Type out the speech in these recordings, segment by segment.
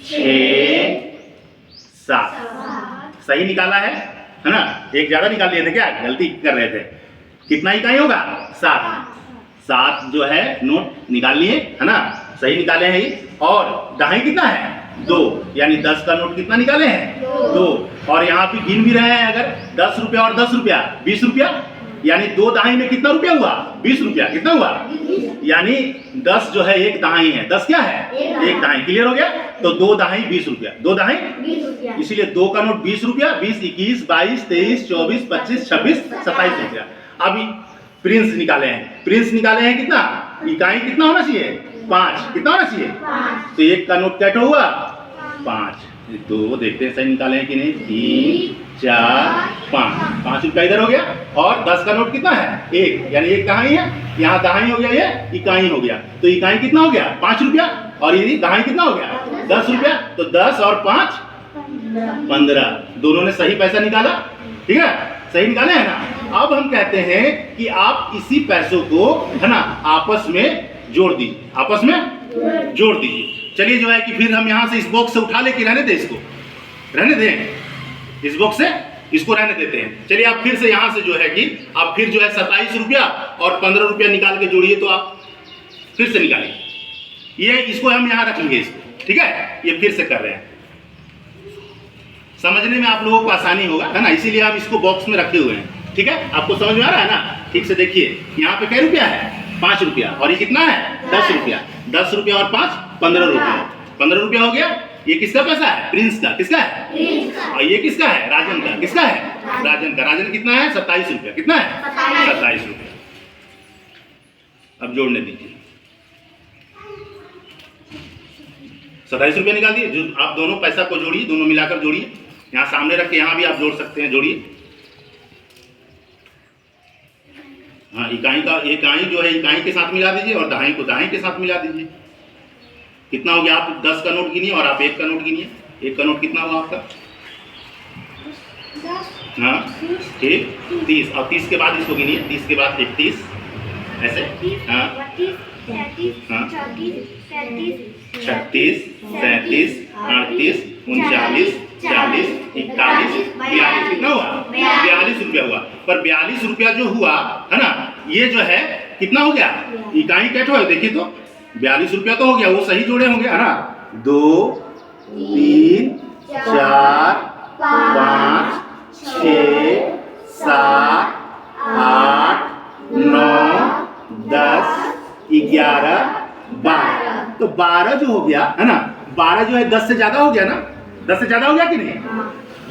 6 7 सही निकाला है ना। एक ज्यादा निकाल लिए थे क्या, गलती कर रहे थे। कितना इकाई होगा 7 7 जो है नोट निकाल लिए है ना, सही निकाले हैं ये। और दहाई कितना है 2, यानी 10 का नोट कितना निकाले हैं 2। और यहाँ पे गिन भी रहे हैं, अगर 10 रुपया और 10 रुपया 20 रुपया, यानी 2 दहाई में कितना रुपया हुआ 20 रुपया। कितना हुआ, यानी 10 जो है एक दहाई है, 10 क्या है एक दहाई। क्लियर हो गया। तो 2 दहाई 20 रुपया, 2 दहाई 20 रुपया, इसीलिए 2 का नोट 20 रुपया। 20 21 22 23 24 25 26 27 रुपया। अभी प्रिंस निकाले हैं, प्रिंस निकाले हैं कितना, इकाई कितना होना चाहिए 5। कितना होना चाहिए 5। तो 1 का नोट क्या हुआ 5। 2 देखते हैं सही निकाले हैं कि नहीं। 3 4 5 5 रुपया इधर हो गया। और 10 का नोट कितना है 1, यानी 1 दहाई है, यहाँ दहाई हो गया, ये इकाई हो गया। तो इकाई कितना हो गया 5 रुपया, और ये दहाई कितना हो गया 10 रुपया। तो 10 और 5 15, दोनों ने सही पैसा निकाला। ठीक है, सही निकाले है ना। अब हम कहते हैं कि आप इसी पैसों को है ना आपस में जोड़ दीजिए, आपस में जोड़ दीजिए। चलिए जो है कि फिर हम यहाँ से इस बॉक्स से उठा लेके रहने दें, इसको रहने दें, इस बॉक्स से इसको रहने देते हैं। चलिए आप फिर से यहाँ से जो है कि आप फिर जो है 27 रुपया और 15 रुपया निकाल के जोड़िए। तो आप फिर से निकालिए, ये इसको हम यहाँ रख लेंगे इसको। ठीक है, ये फिर से कर रहे हैं, समझने में आप लोगों को आसानी होगा है ना, इसीलिए हम इसको बॉक्स में रखे हुए हैं। ठीक है, आपको समझ में आ रहा है ना। ठीक से देखिए, यहाँ पे क्या रुपया है 5 रुपया, और ये कितना है 10 रुपया। 10 रुपया और 5 15 रुपया, 15 रुपया हो गया। ये किसका पैसा है प्रिंस का, किसका है और ये किसका है राजन का। किसका है राजन का। राजन कितना है 27 रुपया। कितना है 27 रुपया। अब जोड़ने दीजिए, 27 रुपया निकाल दिए। जो आप दोनों पैसा को जोड़िए, दोनों मिलाकर जोड़िए। यहाँ सामने रख के यहाँ भी आप जोड़ सकते हैं, जोड़िए। हाँ, इकाई का इकाई जो है इकाई के साथ मिला दीजिए, और दहाई को दहाई के साथ मिला दीजिए। कितना हो गया, आप 10 का नोट गिनिए और आप 1 का नोट गिनिए। 1 का नोट कितना हुआ आपका 10 हाँ ठीक 30, और 30 के बाद इसको गिनिए। 30 के बाद 31 ऐसे। हाँ 32 33 हाँ 34 37 36 37 38 39 40 41 42। कितना हुआ 42 रुपया हुआ। पर 42 रुपया जो हुआ है ना, ये जो है कितना हो गया इकाई कैट हुआ, देखिए तो 42 रुपया तो हो गया, वो सही जोड़े होंगे है ना। 2 3 4 5 6 7 8 9 10 11 12। तो 12 जो हो गया है ना, 12 जो है 10 से ज्यादा हो गया ना, 10 से ज्यादा हो गया कि नहीं।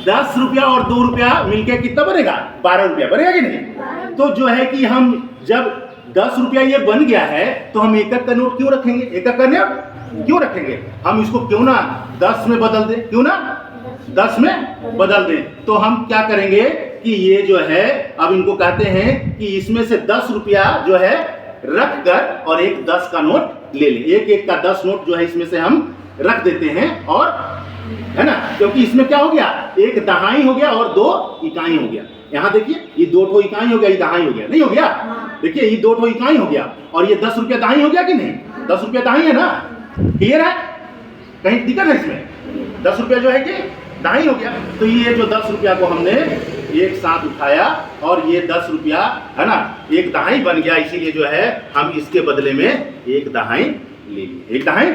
10 रुपया और 2 रुपया मिलके कितना बनेगा 12 रुपया बनेगा कि नहीं। तो जो है कि हम जब 10 रुपया ये बन गया है, तो हम 1 का नोट क्यों रखेंगे, 1 का नोट क्यों रखेंगे। हम इसको क्यों ना 10 में बदल दें, क्यों ना 10 में बदल दें। तो हम क्या करेंगे कि ये जो है अब इनको कहते हैं कि इसमें से 10 रुपया जो है रख कर और एक 10 का नोट ले लें। एक का 10 नोट जो है इसमें से हम रख देते हैं, और है ना, क्योंकि इसमें क्या हो गया 1 दहाई हो गया और 2 इकाई हो गया। यहाँ देखिए ये 2 ठो इकाई हो गया, ये दहाई हो गया, नहीं हो गया। देखिए ये 2 ठो इकाई हो गया, और ये 10 रुपया दहाई हो गया कि नहीं। 10 रुपया दहाई है ना, क्लियर है, कहीं दिक्कत है इसमें। 10 रुपया जो है कि दहाई हो गया। तो ये जो 10 रुपया को हमने एक साथ उठाया, और ये 10 रुपया है ना एक दहाई बन गया, इसीलिए जो है हम इसके बदले में एक दहाई ले लिए, एक दहाई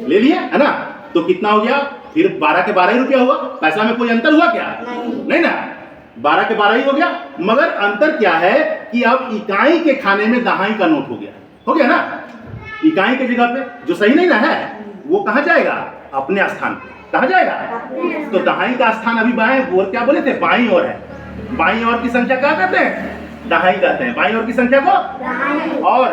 ले लिए है ना। तो कितना हो गया फिर 12 के 12 ही रुपया हुआ। पैसा में कोई अंतर हुआ क्या, नहीं ना, 12 के 12 ही हो गया। मगर अंतर क्या है कि अब इकाई के खाने में दहाई का नोट हो गया ना। इकाई के जगह पे जो सही नहीं ना है वो कहाँ जाएगा, अपने स्थान पे कहाँ जाएगा। तो दहाई का स्थान अभी बाएं और क्या बोले थे बाईं ओर है। बाईं ओर की संख्या क्या कहते हैं, दहाई कहते हैं। बाईं ओर की संख्या को, और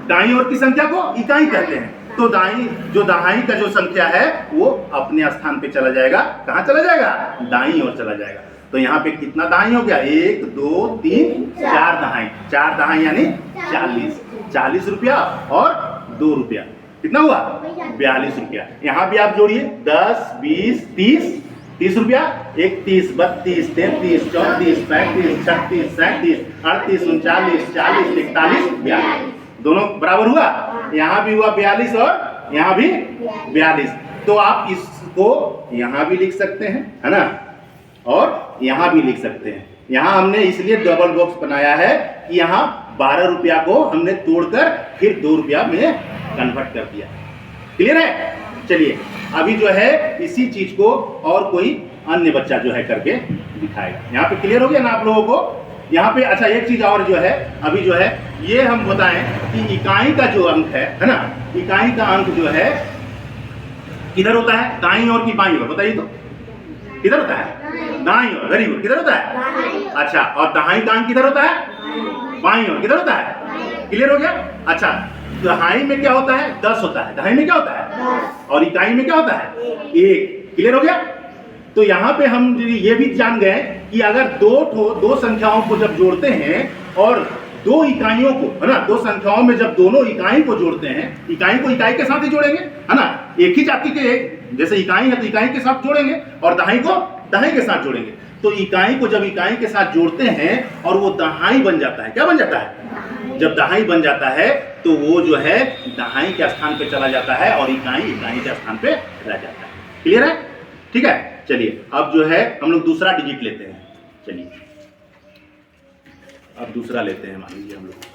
दाईं ओर की संख्या को इकाई कहते हैं। तो दाई जो दहाई का जो संख्या है वो अपने स्थान पे चला जाएगा, कहाँ चला जाएगा, दाईं ओर चला जाएगा। तो यहाँ पे कितना दहाई हो गया, 1 2 3 4 दहाई। 4 दहाई यानी 40 रुपया और 2 रुपया कितना हुआ 42 रुपया। यहाँ भी आप जोड़िए 10 20 30 रुपया, 31 32 33 34 35 36 37 38 39 40 41 42, दोनों बराबर हुआ। यहाँ भी हुआ 42 और यहाँ भी 42। तो आप इस को यहाँ भी लिख सकते हैं, है ना, और यहाँ भी लिख सकते हैं। यहाँ हमने इसलिए डबल बॉक्स बनाया है कि यहाँ 12 रुपया को हमने तोड़कर फिर 2 रुपया में कन्वर्ट कर दिया। क्लियर है? चलिए अभी जो है इसी चीज को और कोई अन्य बच्चा जो है करके दिखाएगा। यहाँ पे क्लियर हो गया ना आप लोगों को? यहाँ पे अच्छा एक चीज और जो है, अभी जो है ये हम बताएं कि इकाई का जो अंक है ना, इकाई का अंक जो है किधर होता है, दाईं ओर की बाईं ओर? बताइए तो किधर होता है? दाईं ओर। Very good. किधर होता है? अच्छा, और दहाई का अंक किधर होता है? बाईं ओर। किधर होता है? क्लियर हो गया? अच्छा, दहाई में क्या होता है? 10 होता है। दहाई में क्या होता है? और इकाई में क्या होता है? 1। क्लियर हो गया? तो यहाँ पे हम ये भी जान गए कि अगर दो संख्याओं को जब जोड़ते हैं और 2 इकाइयों को, है ना, 2 संख्याओं में जब दोनों इकाई को जोड़ते हैं, इकाई को इकाई के साथ ही जोड़ेंगे, है ना, एक ही जाति के, जैसे इकाई है तो इकाई के साथ जोड़ेंगे और दहाई को दहाई के साथ जोड़ेंगे। तो इकाई को जब इकाई के साथ जोड़ते हैं और वो दहाई बन जाता है, क्या बन जाता है? जब दहाई बन जाता है तो वो जो है दहाई के स्थान पे चला जाता है और इकाई इकाई के स्थान पे रह जाता है। क्लियर है? ठीक है, चलिए अब जो है हम लोग दूसरा डिजिट लेते हैं। चलिए अब दूसरा लेते हैं, मान लीजिए हम लोग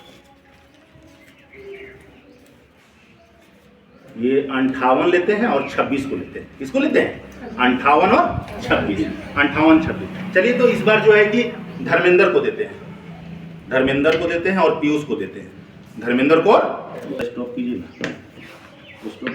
ये 58 लेते हैं और 26 को लेते हैं। किसको लेते हैं? 58 और 26। 58 26। चलिए तो इस बार जो है कि धर्मेंद्र को देते हैं, धर्मेंद्र को देते हैं और पीयूष को देते हैं। धर्मेंद्र को स्टॉप कीजिए ना, स्टॉप